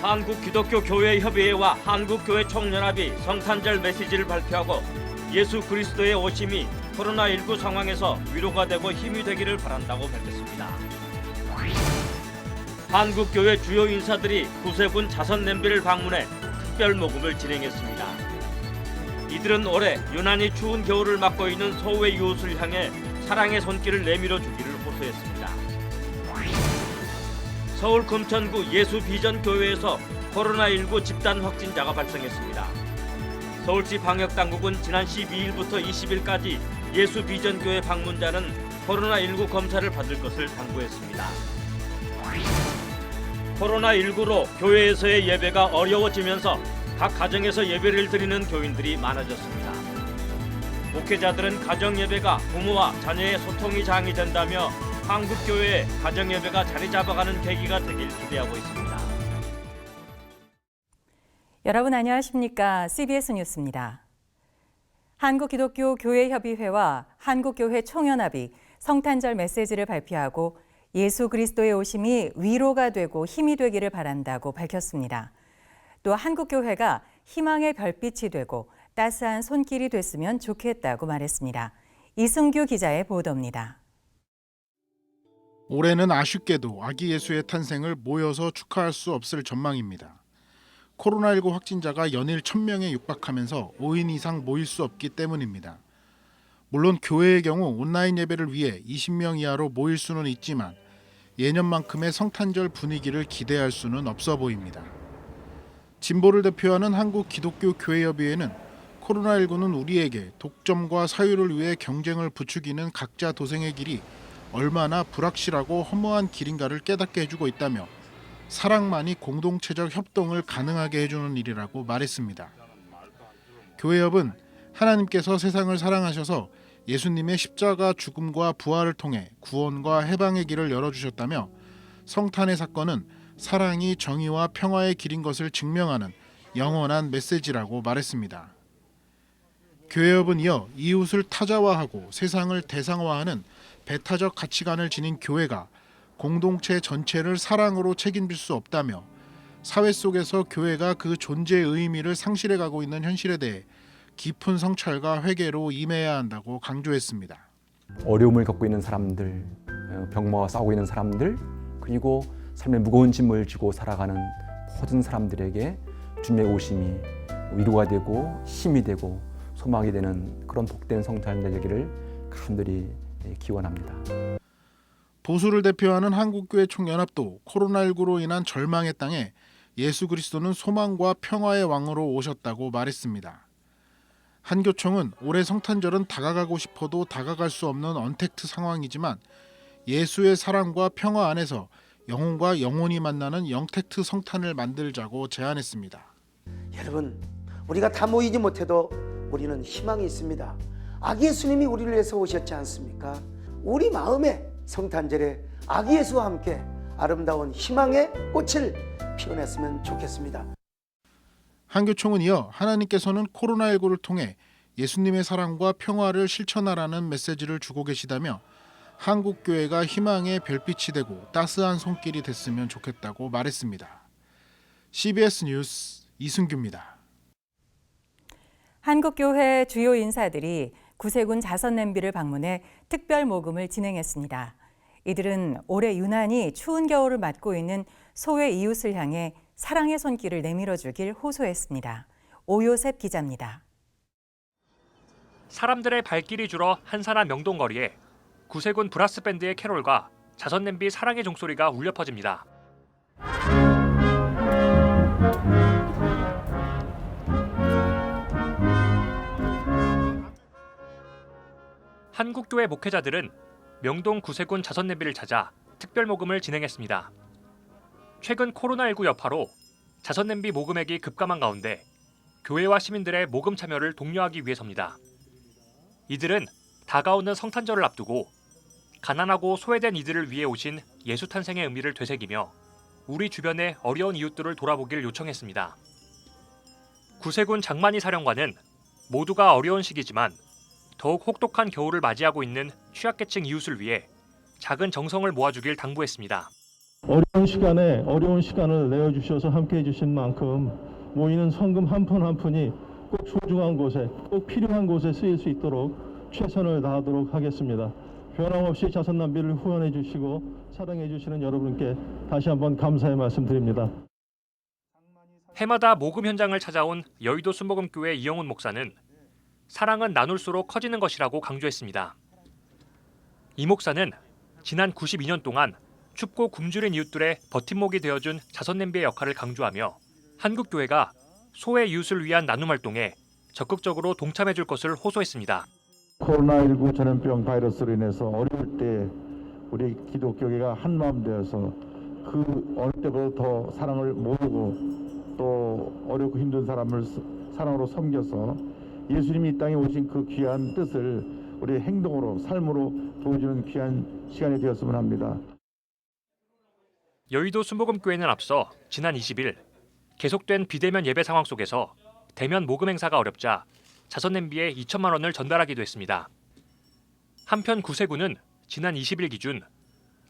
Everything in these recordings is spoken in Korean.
한국기독교교회협의회와 한국교회 총연합이 성탄절 메시지를 발표하고 예수 그리스도의 오심이 코로나19 상황에서 위로가 되고 힘이 되기를 바란다고 밝혔습니다. 한국교회 주요 인사들이 구세군 자선냄비를 방문해 특별 모금을 진행했습니다. 이들은 올해 유난히 추운 겨울을 맞고 있는 소외 이웃을 향해 사랑의 손길을 내밀어 주기를 호소했습니다. 서울 금천구 예수비전교회에서 코로나19 집단 확진자가 발생했습니다. 서울시 방역당국은 지난 12일부터 20일까지 예수비전교회 방문자는 코로나19 검사를 받을 것을 당부했습니다. 코로나19로 교회에서의 예배가 어려워지면서 각 가정에서 예배를 드리는 교인들이 많아졌습니다. 목회자들은 가정예배가 부모와 자녀의 소통이 장이 된다며 한국교회의 가정예배가 자리 잡아가는 계기가 되길 기대하고 있습니다. 여러분 안녕하십니까? CBS 뉴스입니다. 한국기독교교회협의회와 한국교회 총연합이 성탄절 메시지를 발표하고 예수 그리스도의 오심이 위로가 되고 힘이 되기를 바란다고 밝혔습니다. 또 한국교회가 희망의 별빛이 되고 따스한 손길이 됐으면 좋겠다고 말했습니다. 이승규 기자의 보도입니다. 올해는 아쉽게도 아기 예수의 탄생을 모여서 축하할 수 없을 전망입니다. 코로나19 확진자가 연일 1000명에 육박하면서 5인 이상 모일 수 없기 때문입니다. 물론 교회의 경우 온라인 예배를 위해 20명 이하로 모일 수는 있지만 예년만큼의 성탄절 분위기를 기대할 수는 없어 보입니다. 진보를 대표하는 한국기독교교회협의회는 코로나19는 우리에게 독점과 사유를 위해 경쟁을 부추기는 각자 도생의 길이 얼마나 불확실하고 허무한 길인가를 깨닫게 해주고 있다며 사랑만이 공동체적 협동을 가능하게 해주는 일이라고 말했습니다. 교회협은 하나님께서 세상을 사랑하셔서 예수님의 십자가 죽음과 부활을 통해 구원과 해방의 길을 열어주셨다며 성탄의 사건은 사랑이 정의와 평화의 길인 것을 증명하는 영원한 메시지라고 말했습니다. 교회협은 이어 이웃을 타자화하고 세상을 대상화하는 배타적 가치관을 지닌 교회가 공동체 전체를 사랑으로 책임질 수 없다며 사회 속에서 교회가 그 존재의 의미를 상실해가고 있는 현실에 대해 깊은 성찰과 회개로 임해야 한다고 강조했습니다. 어려움을 겪고 있는 사람들, 병마와 싸우고 있는 사람들, 그리고 삶의 무거운 짐을 지고 살아가는 모든 사람들에게 주님의 오심이 위로가 되고 힘이 되고 소망이 되는 그런 복된 성탄절 되기를 간절히 기원합니다. 보수를 대표하는 한국교회 총연합도 코로나19로 인한 절망의 땅에 예수 그리스도는 소망과 평화의 왕으로 오셨다고 말했습니다. 한교총은 올해 성탄절은 다가가고 싶어도 다가갈 수 없는 언택트 상황이지만 예수의 사랑과 평화 안에서 영혼과 영혼이 만나는 영택트 성탄을 만들자고 제안했습니다. 여러분, 우리가 다 모이지 못해도 우리는 희망이 있습니다. 아기 예수님이 우리를 위해서 오셨지 않습니까? 우리 마음에 성탄절에 아기 예수와 함께 아름다운 희망의 꽃을 피워냈으면 좋겠습니다. 한교총은 이어 하나님께서는 코로나19를 통해 예수님의 사랑과 평화를 실천하라는 메시지를 주고 계시다며 한국교회가 희망의 별빛이 되고 따스한 손길이 됐으면 좋겠다고 말했습니다. CBS 뉴스 이승규입니다. 한국교회 주요 인사들이 구세군 자선냄비를 방문해 특별 모금을 진행했습니다. 이들은 올해 유난히 추운 겨울을 맞고 있는 소외 이웃을 향해 사랑의 손길을 내밀어 주길 호소했습니다. 오요셉 기자입니다. 사람들의 발길이 줄어 한산한 명동거리에 구세군 브라스밴드의 캐롤과 자선냄비 사랑의 종소리가 울려 퍼집니다. 한국교회 목회자들은 명동 구세군 자선냄비를 찾아 특별 모금을 진행했습니다. 최근 코로나19 여파로 자선냄비 모금액이 급감한 가운데 교회와 시민들의 모금 참여를 독려하기 위해서입니다. 이들은 다가오는 성탄절을 앞두고 가난하고 소외된 이들을 위해 오신 예수 탄생의 의미를 되새기며 우리 주변의 어려운 이웃들을 돌아보길 요청했습니다. 구세군 장만희 사령관은 모두가 어려운 시기지만 더욱 혹독한 겨울을 맞이하고 있는 취약계층 이웃을 위해 작은 정성을 모아주길 당부했습니다. 어려운 시간에 어려운 시간을 내어주셔서 함께해 주신 만큼 모이는 성금 한 푼 한 푼이 꼭 소중한 곳에, 꼭 필요한 곳에 쓰일 수 있도록 최선을 다하도록 하겠습니다. 변함없이 자선남비를 후원해 주시고 사랑해 주시는 여러분께 다시 한번 감사의 말씀드립니다. 해마다 모금 현장을 찾아온 여의도 순복음교회 이영훈 목사는 사랑은 나눌수록 커지는 것이라고 강조했습니다. 이 목사는 지난 92년 동안 춥고 굶주린 이웃들의 버팀목이 되어준 자선냄비의 역할을 강조하며 한국교회가 소외 이웃을 위한 나눔 활동에 적극적으로 동참해줄 것을 호소했습니다. 코로나19 전염병 바이러스로 인해서 어려울 때 우리 기독교계가 한마음 되어서 그 어느 때보다 더 사랑을 모으고 또 어렵고 힘든 사람을 사랑으로 섬겨서 예수님이 이 땅에 오신 그 귀한 뜻을 우리 행동으로 삶으로 보여주는 귀한 시간이 되었으면 합니다. 여의도 순복음교회는 앞서 지난 20일 계속된 비대면 예배 상황 속에서 대면 모금 행사가 어렵자 자선냄비에 2천만 원을 전달하기도 했습니다. 한편 구세군은 지난 20일 기준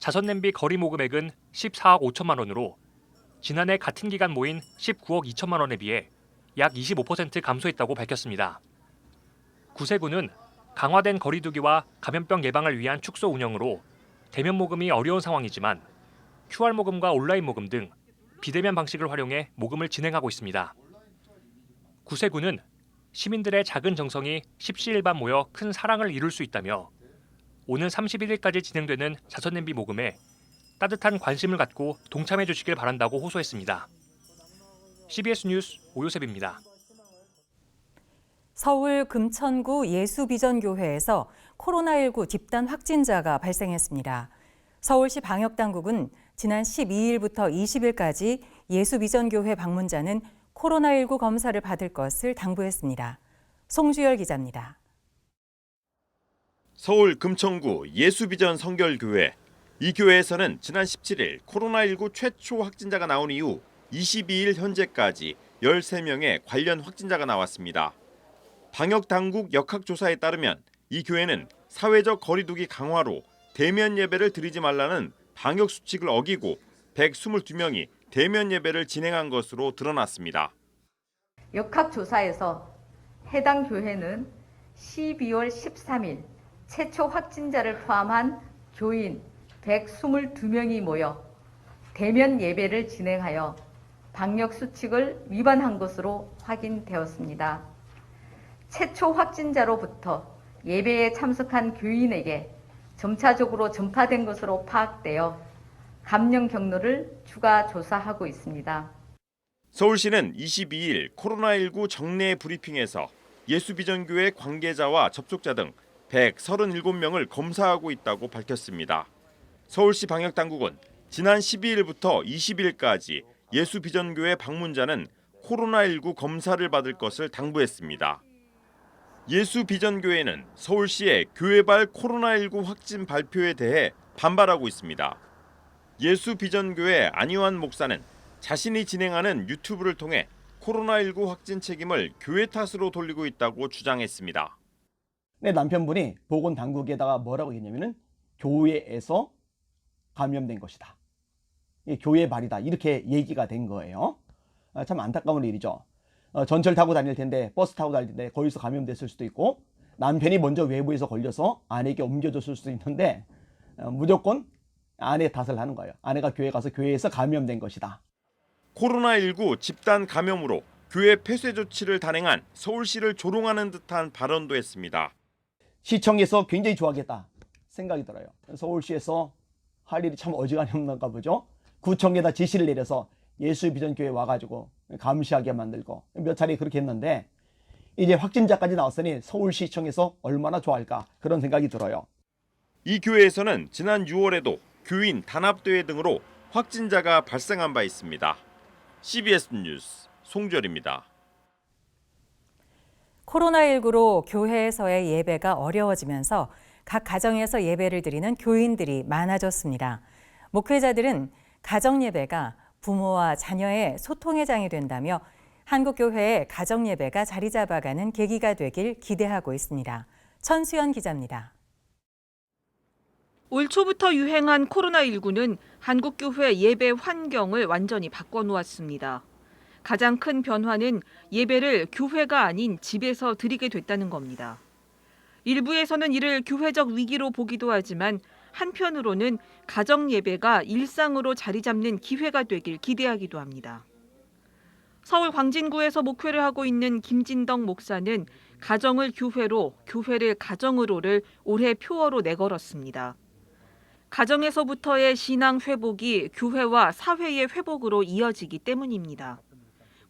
자선냄비 거리 모금액은 14억 5천만 원으로 지난해 같은 기간 모인 19억 2천만 원에 비해 약 25% 감소했다고 밝혔습니다. 구세군은 강화된 거리두기와 감염병 예방을 위한 축소 운영으로 대면 모금이 어려운 상황이지만 QR 모금과 온라인 모금 등 비대면 방식을 활용해 모금을 진행하고 있습니다. 구세군은 시민들의 작은 정성이 십시일반 모여 큰 사랑을 이룰 수 있다며 오는 31일까지 진행되는 자선냄비 모금에 따뜻한 관심을 갖고 동참해 주시길 바란다고 호소했습니다. CBS 뉴스 오요셉입니다. 서울 금천구 예수비전교회에서 코로나19 집단 확진자가 발생했습니다. 서울시 방역당국은 지난 12일부터 20일까지 예수비전교회 방문자는 코로나19 검사를 받을 것을 당부했습니다. 송주열 기자입니다. 서울 금천구 예수비전 성결교회. 이 교회에서는 지난 17일 코로나19 최초 확진자가 나온 이후 22일 현재까지 13명의 관련 확진자가 나왔습니다. 방역당국 역학조사에 따르면 이 교회는 사회적 거리두기 강화로 대면 예배를 드리지 말라는 방역수칙을 어기고 122명이 대면 예배를 진행한 것으로 드러났습니다. 역학조사에서 해당 교회는 12월 13일 최초 확진자를 포함한 교인 122명이 모여 대면 예배를 진행하여 방역수칙을 위반한 것으로 확인되었습니다. 최초 확진자로부터 예배에 참석한 교인에게 점차적으로 전파된 것으로 파악되어 감염 경로를 추가 조사하고 있습니다. 서울시는 22일 코로나19 정례 브리핑에서 예수비전교회 관계자와 접촉자 등 137명을 검사하고 있다고 밝혔습니다. 서울시 방역당국은 지난 12일부터 20일까지 예수비전교회 방문자는 코로나19 검사를 받을 것을 당부했습니다. 예수비전교회는 서울시의 교회발 코로나19 확진 발표에 대해 반발하고 있습니다. 예수비전교회 안희환 목사는 자신이 진행하는 유튜브를 통해 코로나19 확진 책임을 교회 탓으로 돌리고 있다고 주장했습니다. 내 남편분이 보건당국에다가 뭐라고 했냐면은 교회에서 감염된 것이다. 교회 발이다. 이렇게 얘기가 된 거예요. 참 안타까운 일이죠. 전철 타고 다닐 텐데 버스 타고 다닐 텐데 거기서 감염됐을 수도 있고 남편이 먼저 외부에서 걸려서 아내에게 옮겨줬을 수도 있는데 무조건 아내 탓을 하는 거예요. 아내가 교회 가서 교회에서 감염된 것이다. 코로나19 집단 감염으로 교회 폐쇄 조치를 단행한 서울시를 조롱하는 듯한 발언도 했습니다. 시청에서 굉장히 좋아하겠다 생각이 들어요. 서울시에서 할 일이 참 어지간히 없는가 보죠. 구청에다 지시를 내려서 예수비전교회 와가지고 감시하게 만들고 몇 차례 그렇게 했는데 이제 확진자까지 나왔으니 서울시청에서 얼마나 좋아할까 그런 생각이 들어요. 이 교회에서는 지난 6월에도 교인 단합대회 등으로 확진자가 발생한 바 있습니다. CBS 뉴스 송주열입니다. 코로나19로 교회에서의 예배가 어려워지면서 각 가정에서 예배를 드리는 교인들이 많아졌습니다. 목회자들은 가정예배가 부모와 자녀의 소통의 장이 된다며 한국교회의 가정예배가 자리 잡아가는 계기가 되길 기대하고 있습니다. 천수연 기자입니다. 올 초부터 유행한 코로나19는 한국교회 예배 환경을 완전히 바꿔놓았습니다. 가장 큰 변화는 예배를 교회가 아닌 집에서 드리게 됐다는 겁니다. 일부에서는 이를 교회적 위기로 보기도 하지만 한편으로는 가정 예배가 일상으로 자리 잡는 기회가 되길 기대하기도 합니다. 서울 광진구에서 목회를 하고 있는 김진덕 목사는 가정을 교회로, 교회를 가정으로를 올해 표어로 내걸었습니다. 가정에서부터의 신앙 회복이 교회와 사회의 회복으로 이어지기 때문입니다.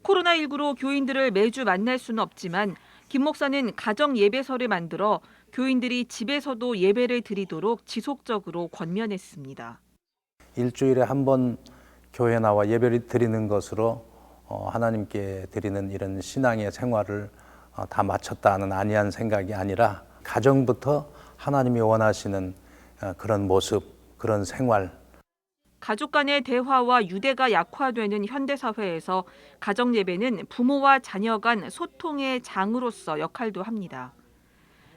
코로나19로 교인들을 매주 만날 수는 없지만 김 목사는 가정 예배서를 만들어 교인들이 집에서도 예배를 드리도록 지속적으로 권면했습니다. 일주일에 한 번 교회 나와 예배를 드리는 것으로 하나님께 드리는 이런 신앙의 생활을 다 마쳤다는 안이한 생각이 아니라 가정부터 하나님이 원하시는 그런 모습, 그런 생활. 가족 간의 대화와 유대가 약화되는 현대사회에서 가정예배는 부모와 자녀 간 소통의 장으로서 역할도 합니다.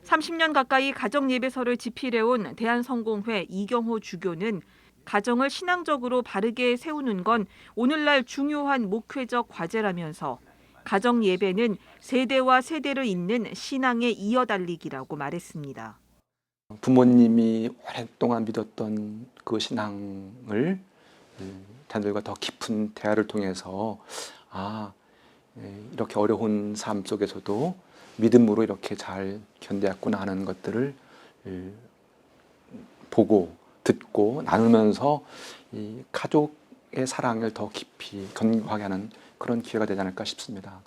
30년 가까이 가정예배서를 집필해온 대한성공회 이경호 주교는 가정을 신앙적으로 바르게 세우는 건 오늘날 중요한 목회적 과제라면서 가정예배는 세대와 세대를 잇는 신앙의 이어달리기라고 말했습니다. 부모님이 오랫동안 믿었던 그 신앙을 자녀들과 더 깊은 대화를 통해서 이렇게 어려운 삶 속에서도 믿음으로 이렇게 잘 견뎌왔구나 하는 것들을 보고 듣고 나누면서 이 가족의 사랑을 더 깊이 견고하게 하는 그런 기회가 되지 않을까 싶습니다.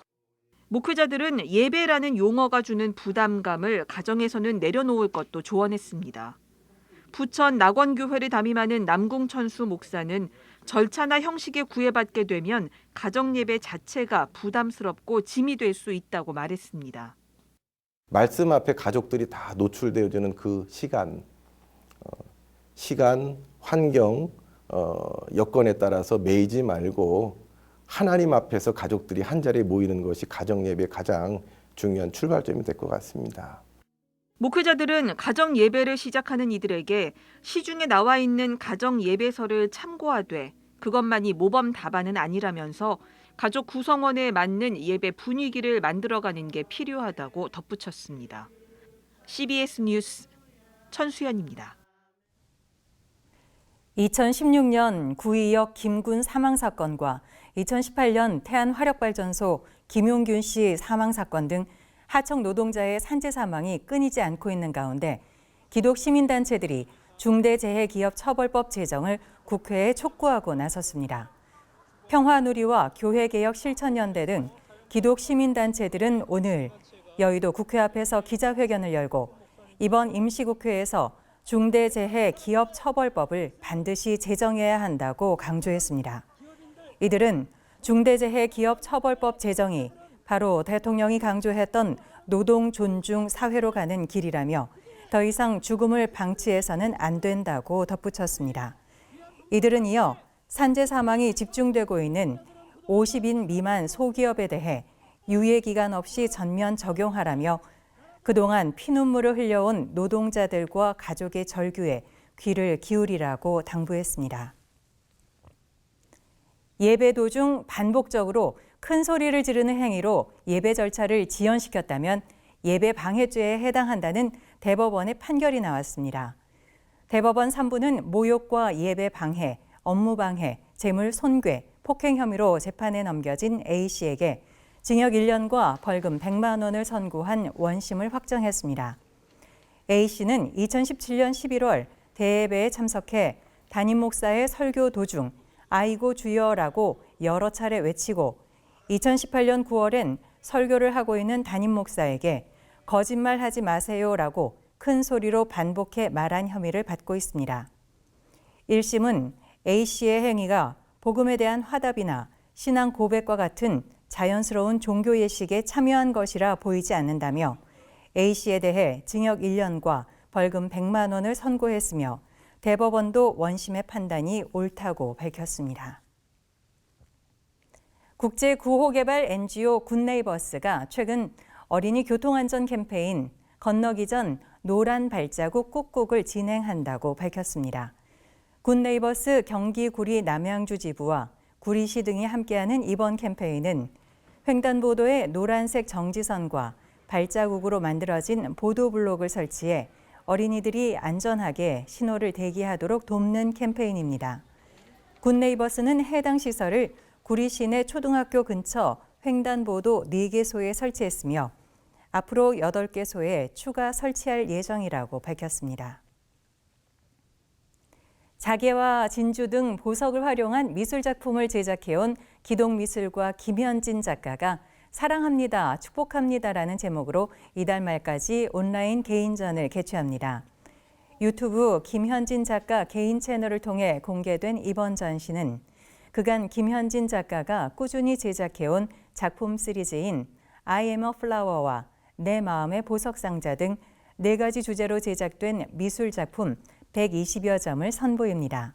목회자들은 예배라는 용어가 주는 부담감을 가정에서는 내려놓을 것도 조언했습니다. 부천 낙원교회를 담임하는 남궁천수 목사는 절차나 형식에 구애받게 되면 가정예배 자체가 부담스럽고 짐이 될 수 있다고 말했습니다. 말씀 앞에 가족들이 다 노출되어지는 그 시간, 환경, 여건에 따라서 매이지 말고 하나님 앞에서 가족들이 한 자리에 모이는 것이 가정예배의 가장 중요한 출발점이 될 것 같습니다. 목회자들은 가정예배를 시작하는 이들에게 시중에 나와 있는 가정예배서를 참고하되 그것만이 모범 답안은 아니라면서 가족 구성원에 맞는 예배 분위기를 만들어가는 게 필요하다고 덧붙였습니다. CBS 뉴스 천수연입니다. 2016년 구의역 김군 사망 사건과 2018년 태안화력발전소 김용균 씨 사망 사건 등 하청 노동자의 산재 사망이 끊이지 않고 있는 가운데 기독 시민단체들이 중대재해기업처벌법 제정을 국회에 촉구하고 나섰습니다. 평화누리와 교회개혁실천연대 등 기독 시민단체들은 오늘 여의도 국회 앞에서 기자회견을 열고 이번 임시국회에서 중대재해기업처벌법을 반드시 제정해야 한다고 강조했습니다. 이들은 중대재해기업처벌법 제정이 바로 대통령이 강조했던 노동 존중 사회로 가는 길이라며 더 이상 죽음을 방치해서는 안 된다고 덧붙였습니다. 이들은 이어 산재 사망이 집중되고 있는 50인 미만 소기업에 대해 유예기간 없이 전면 적용하라며 그동안 피눈물을 흘려온 노동자들과 가족의 절규에 귀를 기울이라고 당부했습니다. 예배 도중 반복적으로 큰 소리를 지르는 행위로 예배 절차를 지연시켰다면 예배 방해죄에 해당한다는 대법원의 판결이 나왔습니다. 대법원 3부는 모욕과 예배 방해, 업무 방해, 재물 손괴, 폭행 혐의로 재판에 넘겨진 A씨에게 징역 1년과 벌금 100만 원을 선고한 원심을 확정했습니다. A씨는 2017년 11월 대예배에 참석해 담임 목사의 설교 도중 아이고 주여라고 여러 차례 외치고 2018년 9월엔 설교를 하고 있는 담임 목사에게 거짓말하지 마세요라고 큰 소리로 반복해 말한 혐의를 받고 있습니다. 1심은 A씨의 행위가 복음에 대한 화답이나 신앙 고백과 같은 자연스러운 종교 예식에 참여한 것이라 보이지 않는다며 A씨에 대해 징역 1년과 벌금 100만 원을 선고했으며 대법원도 원심의 판단이 옳다고 밝혔습니다. 국제구호개발 NGO 굿네이버스가 최근 어린이 교통안전 캠페인 건너기 전 노란 발자국 꾹꾹을 진행한다고 밝혔습니다. 굿네이버스 경기 구리 남양주 지부와 구리시 등이 함께하는 이번 캠페인은 횡단보도에 노란색 정지선과 발자국으로 만들어진 보도블록을 설치해 어린이들이 안전하게 신호를 대기하도록 돕는 캠페인입니다. 굿네이버스는 해당 시설을 구리 시내 초등학교 근처 횡단보도 4개소에 설치했으며 앞으로 8개소에 추가 설치할 예정이라고 밝혔습니다. 자개와 진주 등 보석을 활용한 미술작품을 제작해온 기동미술과 김현진 작가가 사랑합니다, 축복합니다라는 제목으로 이달 말까지 온라인 개인전을 개최합니다. 유튜브 김현진 작가 개인 채널을 통해 공개된 이번 전시는 그간 김현진 작가가 꾸준히 제작해온 작품 시리즈인 I am a flower와 내 마음의 보석상자 등 4가지 주제로 제작된 미술작품 120여 점을 선보입니다.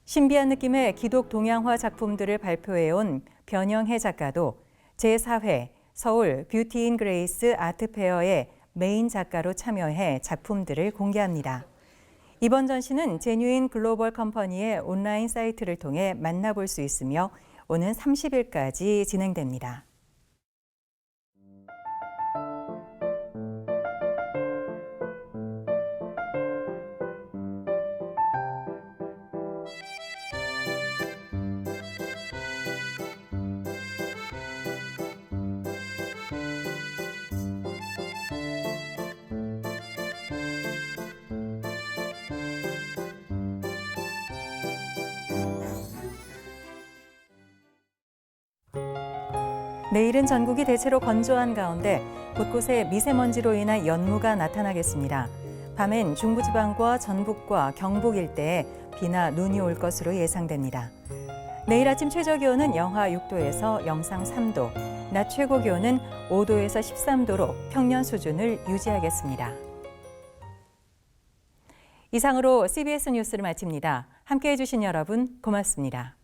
신비한 느낌의 기독 동양화 작품들을 발표해온 변영혜 작가도 제4회 서울 뷰티 인 그레이스 아트페어의 메인 작가로 참여해 작품들을 공개합니다. 이번 전시는 제뉴인 글로벌 컴퍼니의 온라인 사이트를 통해 만나볼 수 있으며 오는 30일까지 진행됩니다. 내일은 전국이 대체로 건조한 가운데 곳곳에 미세먼지로 인한 연무가 나타나겠습니다. 밤엔 중부지방과 전북과 경북 일대에 비나 눈이 올 것으로 예상됩니다. 내일 아침 최저기온은 영하 6도에서 영상 3도, 낮 최고기온은 5도에서 13도로 평년 수준을 유지하겠습니다. 이상으로 CBS 뉴스를 마칩니다. 함께해 주신 여러분 고맙습니다.